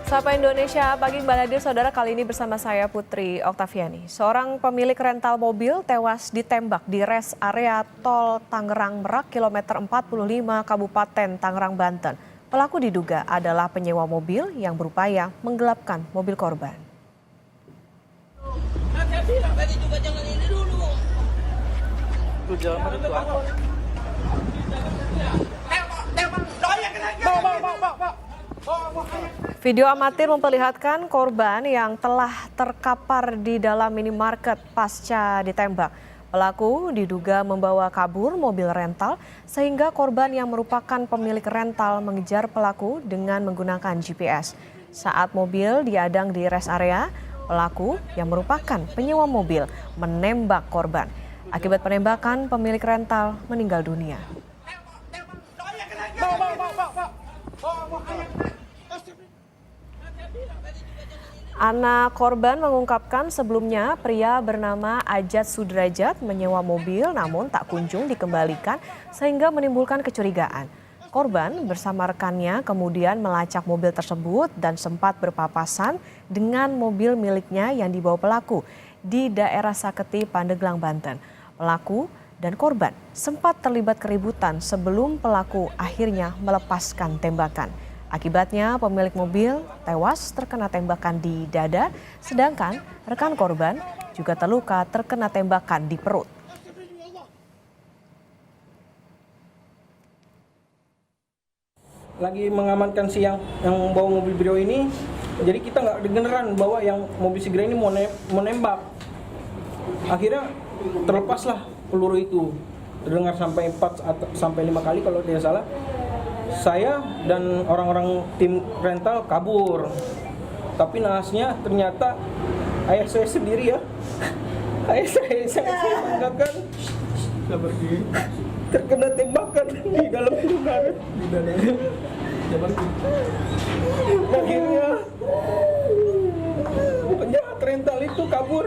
Sapa Indonesia, pagi Mbak Nadir, saudara, kali ini bersama saya Putri Oktaviani. Seorang pemilik rental mobil tewas ditembak di res area tol Tangerang Merak, kilometer 45, Kabupaten Tangerang, Banten. Pelaku diduga adalah penyewa mobil yang berupaya menggelapkan mobil korban. Saya bilang tadi juga jangan ini dulu. Video amatir memperlihatkan korban yang telah terkapar di dalam minimarket pasca ditembak. Pelaku diduga membawa kabur mobil rental sehingga korban yang merupakan pemilik rental mengejar pelaku dengan menggunakan GPS. Saat mobil diadang di rest area, pelaku yang merupakan penyewa mobil menembak korban. Akibat penembakan, pemilik rental meninggal dunia. Anak korban mengungkapkan sebelumnya pria bernama Ajat Sudrajat menyewa mobil namun tak kunjung dikembalikan sehingga menimbulkan kecurigaan. Korban bersama rekannya kemudian melacak mobil tersebut dan sempat berpapasan dengan mobil miliknya yang dibawa pelaku di daerah Saketi, Pandeglang, Banten. Pelaku dan korban sempat terlibat keributan sebelum pelaku akhirnya melepaskan tembakan. Akibatnya pemilik mobil tewas terkena tembakan di dada, sedangkan rekan korban juga terluka terkena tembakan di perut. Lagi mengamankan si yang bawa mobil Brio ini, jadi kita nggak dengeran bahwa yang mobil Sigra ini mau nembak. Akhirnya terlepaslah peluru itu, terdengar sampai 4 sampai 5 kali kalau tidak salah. Saya dan orang-orang tim rental kabur, tapi nahasnya ternyata ayah saya sendiri ya. Ayah saya sangat saya banggakan terkena tembakan di dalam Indomaret. Akhirnya penjahat rental itu kabur.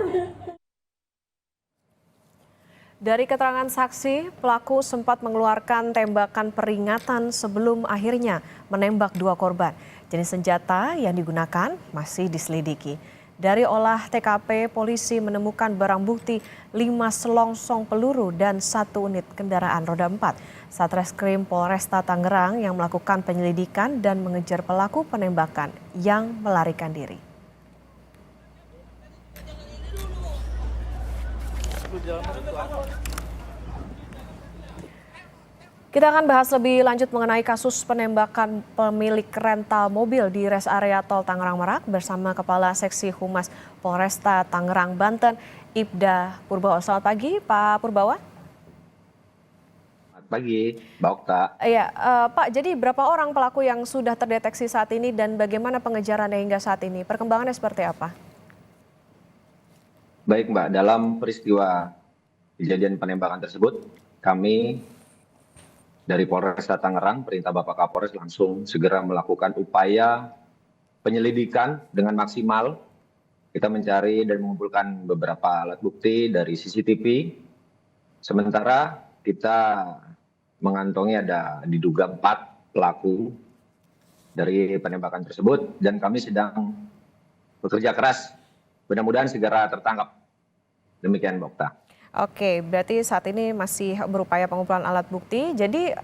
Dari keterangan saksi, pelaku sempat mengeluarkan tembakan peringatan sebelum akhirnya menembak dua korban. Jenis senjata yang digunakan masih diselidiki. Dari olah TKP, polisi menemukan barang bukti 5 selongsong peluru dan 1 unit kendaraan roda 4. Satreskrim Polresta Tangerang yang melakukan penyelidikan dan mengejar pelaku penembakan yang melarikan diri. Kita akan bahas lebih lanjut mengenai kasus penembakan pemilik rental mobil di res area tol Tangerang Merak bersama Kepala Seksi Humas Polresta Tangerang, Banten, Ibda Purbawa. Selamat pagi, Pak Purbawa. Selamat pagi, Mbak Okta. Iya, Pak, jadi berapa orang pelaku yang sudah terdeteksi saat ini dan bagaimana pengejarannya hingga saat ini? Perkembangannya seperti apa? Baik, Mbak. Dalam peristiwa kejadian penembakan tersebut, kami dari Polresta Tangerang, perintah Bapak Kapolres langsung segera melakukan upaya penyelidikan dengan maksimal. Kita mencari dan mengumpulkan beberapa alat bukti dari CCTV. Sementara kita mengantongi ada diduga 4 pelaku dari penembakan tersebut dan kami sedang bekerja keras. Mudah-mudahan segera tertangkap. Demikian, Mbak Okta. Oke, berarti saat ini masih berupaya pengumpulan alat bukti. Jadi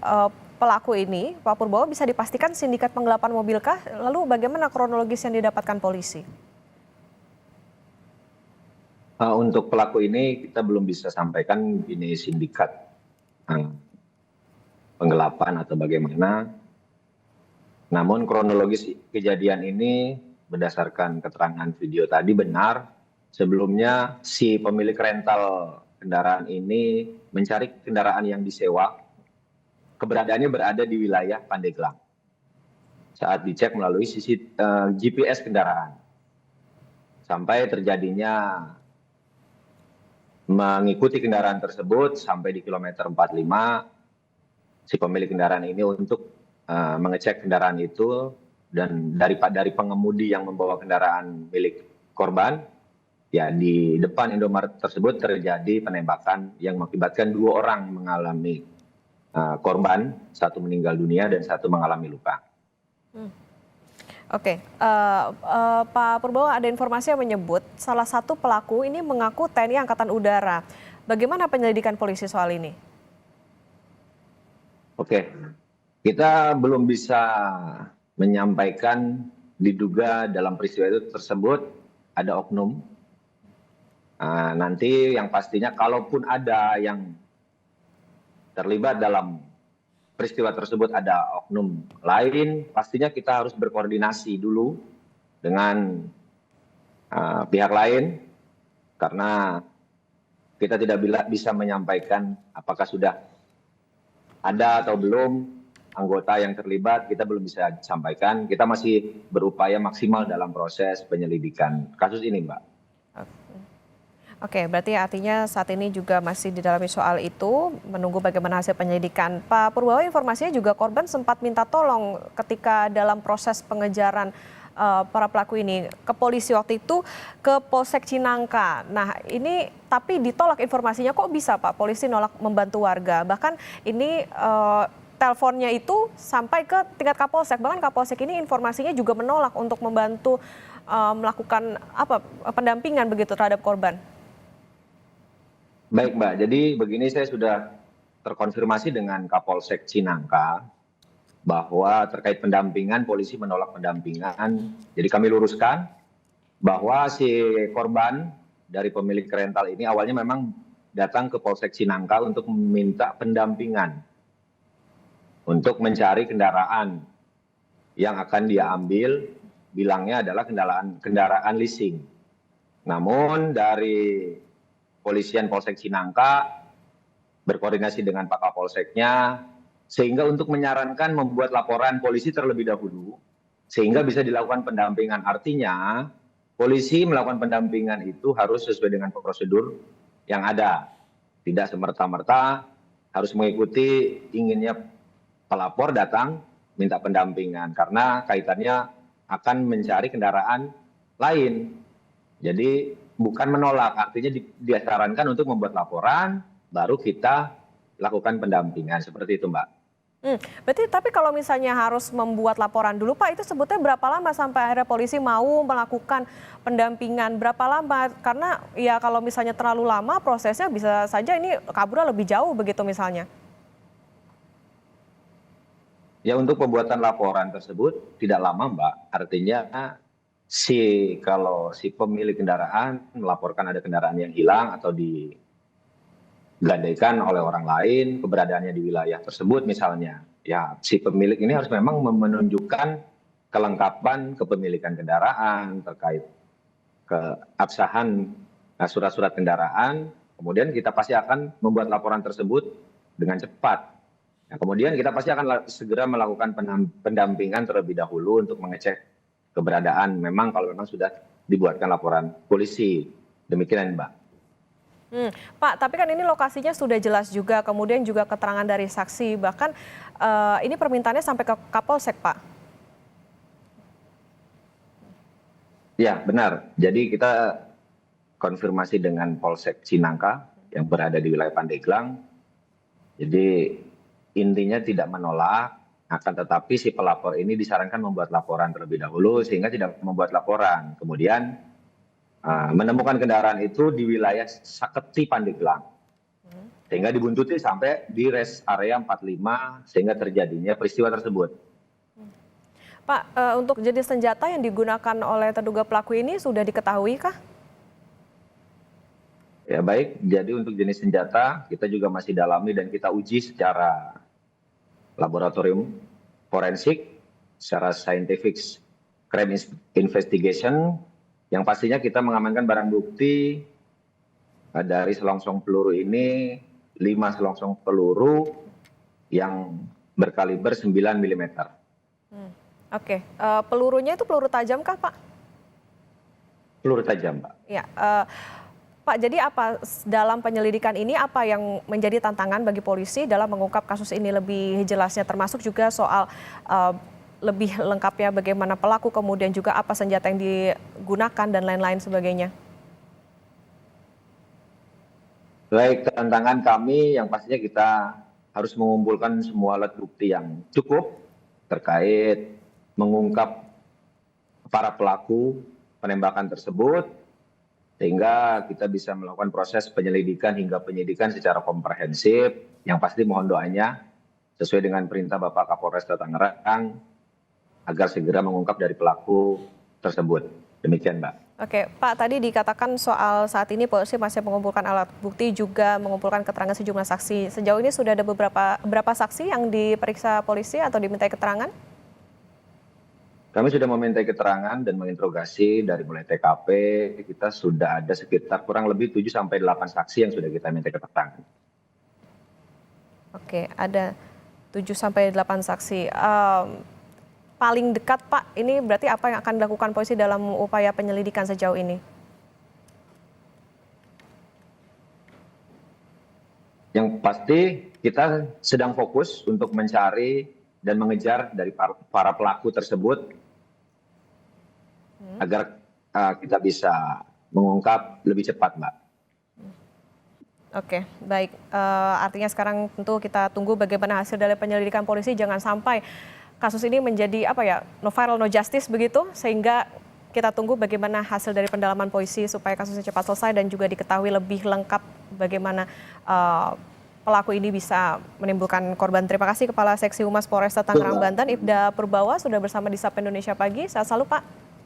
pelaku ini, Pak Purbawa, bisa dipastikan sindikat penggelapan mobilkah? Lalu bagaimana kronologis yang didapatkan polisi? Untuk pelaku ini kita belum bisa sampaikan ini sindikat penggelapan atau bagaimana. Namun kronologis kejadian ini berdasarkan keterangan video tadi benar. Sebelumnya si pemilik rental kendaraan ini mencari kendaraan yang disewa. Keberadaannya berada di wilayah Pandeglang. Saat dicek melalui GPS kendaraan. Sampai terjadinya mengikuti kendaraan tersebut sampai di kilometer 45. Si pemilik kendaraan ini untuk mengecek kendaraan itu dan dari pengemudi yang membawa kendaraan milik korban, ya di depan Indomaret tersebut terjadi penembakan yang mengakibatkan 2 orang mengalami korban, 1 meninggal dunia dan 1 mengalami luka. Oke, Pak Purbowo, ada informasi yang menyebut salah satu pelaku ini mengaku TNI Angkatan Udara. Bagaimana penyelidikan polisi soal ini? Oke, kita belum bisa menyampaikan diduga dalam peristiwa itu tersebut ada oknum. Nanti yang pastinya kalaupun ada yang terlibat dalam peristiwa tersebut ada oknum lain, pastinya kita harus berkoordinasi dulu dengan pihak lain karena kita tidak bisa menyampaikan apakah sudah ada atau belum anggota yang terlibat, kita belum bisa sampaikan. Kita masih berupaya maksimal dalam proses penyelidikan kasus ini, Mbak. Oke, berarti artinya saat ini juga masih didalami soal itu, menunggu bagaimana hasil penyelidikan. Pak Purbowo, informasinya juga korban sempat minta tolong ketika dalam proses pengejaran para pelaku ini ke polisi waktu itu ke Polsek Cinangka. Nah ini tapi ditolak informasinya, kok bisa Pak polisi nolak membantu warga? Bahkan ini teleponnya itu sampai ke tingkat Kapolsek, bahkan Kapolsek ini informasinya juga menolak untuk membantu melakukan pendampingan begitu terhadap korban. Baik Mbak, jadi begini, saya sudah terkonfirmasi dengan Kapolsek Cinangka bahwa terkait pendampingan, polisi menolak pendampingan. Jadi kami luruskan bahwa si korban dari pemilik rental ini awalnya memang datang ke Polsek Cinangka untuk meminta pendampingan untuk mencari kendaraan yang akan dia ambil, bilangnya adalah kendaraan leasing. Namun dari Polisian Polsek Cinangka berkoordinasi dengan Pak Kapolseknya, sehingga untuk menyarankan membuat laporan polisi terlebih dahulu, sehingga bisa dilakukan pendampingan. Artinya, polisi melakukan pendampingan itu harus sesuai dengan prosedur yang ada. Tidak semerta-merta harus mengikuti inginnya pelapor datang minta pendampingan, karena kaitannya akan mencari kendaraan lain. Jadi bukan menolak, artinya disarankan untuk membuat laporan, baru kita lakukan pendampingan, seperti itu Mbak. Berarti tapi kalau misalnya harus membuat laporan dulu Pak, itu sebetulnya berapa lama sampai akhirnya polisi mau melakukan pendampingan? Berapa lama? Karena ya kalau misalnya terlalu lama prosesnya bisa saja ini kaburnya lebih jauh begitu misalnya. Ya untuk pembuatan laporan tersebut tidak lama Mbak, artinya kalau si pemilik kendaraan melaporkan ada kendaraan yang hilang atau digadaikan oleh orang lain, keberadaannya di wilayah tersebut misalnya, ya si pemilik ini harus memang menunjukkan kelengkapan kepemilikan kendaraan terkait keabsahan surat-surat kendaraan, kemudian kita pasti akan membuat laporan tersebut dengan cepat. Nah, kemudian kita pasti akan segera melakukan pendampingan terlebih dahulu untuk mengecek keberadaan memang kalau memang sudah dibuatkan laporan polisi. Demikian Mbak. Pak, tapi kan ini lokasinya sudah jelas juga, kemudian juga keterangan dari saksi, bahkan ini permintaannya sampai ke Kapolsek, Pak. Ya, benar. Jadi kita konfirmasi dengan Polsek Cinangka yang berada di wilayah Pandeglang. Jadi intinya tidak menolak, akan tetapi si pelapor ini disarankan membuat laporan terlebih dahulu sehingga tidak membuat laporan. Kemudian menemukan kendaraan itu di wilayah Saketi Pandeglang, sehingga dibuntuti sampai di rest area 45 sehingga terjadinya peristiwa tersebut. Pak, untuk jenis senjata yang digunakan oleh terduga pelaku ini sudah diketahui kah? Ya baik, jadi untuk jenis senjata kita juga masih dalami dan kita uji secara laboratorium forensik, secara scientific crime investigation, yang pastinya kita mengamankan barang bukti dari selongsong peluru ini 5 selongsong peluru yang berkaliber 9 mm. Oke, pelurunya itu peluru tajam kah Pak? Peluru tajam Pak. Ya, Pak, jadi apa dalam penyelidikan ini apa yang menjadi tantangan bagi polisi dalam mengungkap kasus ini lebih jelasnya, termasuk juga soal lebih lengkapnya bagaimana pelaku, kemudian juga apa senjata yang digunakan dan lain-lain sebagainya? Baik, tantangan kami yang pastinya kita harus mengumpulkan semua alat bukti yang cukup terkait mengungkap para pelaku penembakan tersebut, sehingga kita bisa melakukan proses penyelidikan hingga penyidikan secara komprehensif, yang pasti mohon doanya sesuai dengan perintah Bapak Kapolresta Tangerang agar segera mengungkap dari pelaku tersebut. Demikian, Mbak. Oke, Pak, tadi dikatakan soal saat ini polisi masih mengumpulkan alat bukti, juga mengumpulkan keterangan sejumlah saksi. Sejauh ini sudah ada berapa saksi yang diperiksa polisi atau dimintai keterangan? Kami sudah meminta keterangan dan menginterogasi dari mulai TKP, kita sudah ada sekitar kurang lebih 7-8 saksi yang sudah kita minta keterangan. Oke, ada 7-8 saksi. Paling dekat, Pak, ini berarti apa yang akan dilakukan polisi dalam upaya penyelidikan sejauh ini? Yang pasti kita sedang fokus untuk mencari dan mengejar dari para pelaku tersebut agar kita bisa mengungkap lebih cepat, Mbak. Oke, baik. Artinya sekarang tentu kita tunggu bagaimana hasil dari penyelidikan polisi. Jangan sampai kasus ini menjadi no viral no justice begitu, sehingga kita tunggu bagaimana hasil dari pendalaman polisi supaya kasusnya cepat selesai dan juga diketahui lebih lengkap bagaimana pelaku ini bisa menimbulkan korban. Terima kasih Kepala Seksi Humas Polresta Tangerang Banten, Ibda Purbawa, sudah bersama di Sapa Indonesia Pagi. Sehat selalu, Pak.